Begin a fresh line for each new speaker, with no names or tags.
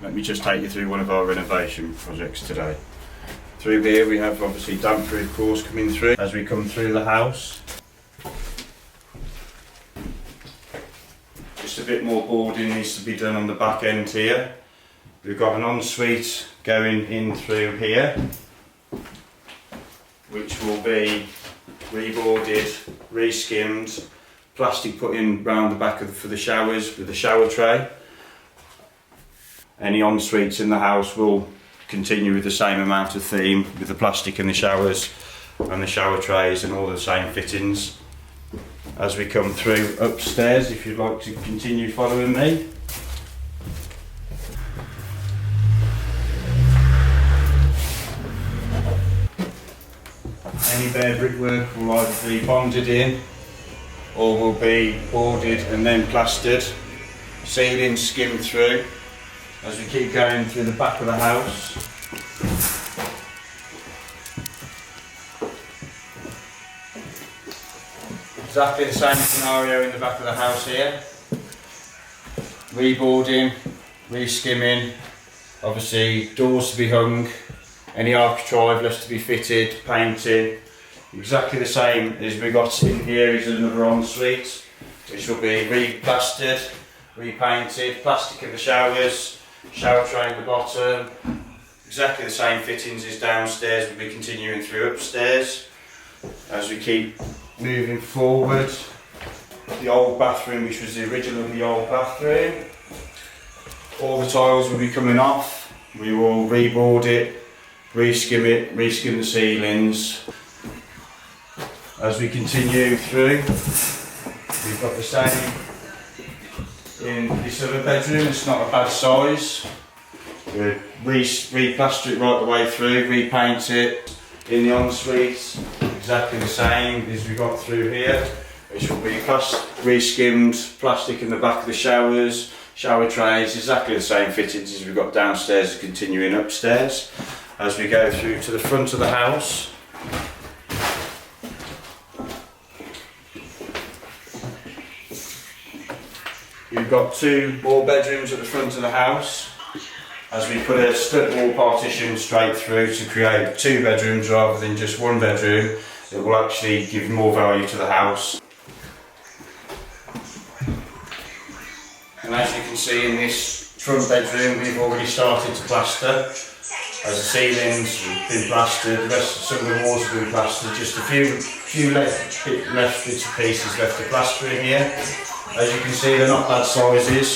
Let me just take you through one of our renovation projects today. Through here we have obviously damp-proof course coming through as we come through the house. Just a bit more boarding needs to be done on the back end here. We've got an ensuite going in through here, which will be reboarded, re-skimmed, plastic put in round the back for the showers with the shower tray. Any en-suites in the house will continue with the same amount of theme with the plastic in the showers and the shower trays and all the same fittings. As we come through upstairs, if you'd like to continue following me. Any bare brickwork will either be bonded in or will be boarded and then plastered. Ceiling skimmed through as we keep going through the back of the house. Exactly the same scenario in the back of the house here. Reboarding, re-skimming, obviously doors to be hung, any architrave left to be fitted, painting. Exactly the same as we got in here is another ensuite, which will be re-plastered, repainted, plastic in the showers, shower tray at the bottom. Exactly the same fittings as downstairs, we'll be continuing through upstairs. As we keep moving forward, the old bathroom, which was the original of the old bathroom, all the tiles will be coming off. We will reboard it, re-skim it, re-skim the ceilings. As we continue through, we've got the same in this other bedroom. It's not a bad size. We'll re-plaster it right the way through, repaint it. In the ensuite, exactly the same as we got through here, which will be re-skimmed, plastic in the back of the showers, shower trays, exactly the same fittings as we've got downstairs, continuing upstairs. As we go through to the front of the house, we've got two more bedrooms at the front of the house. As we put a stud wall partition straight through to create two bedrooms rather than just one bedroom, it will actually give more value to the house. And as you can see in this front bedroom, we've already started to plaster. As the ceilings have been plastered, some of the walls have been plastered, just a few left bits and pieces left to plaster in here. As you can see, they're not bad sizes.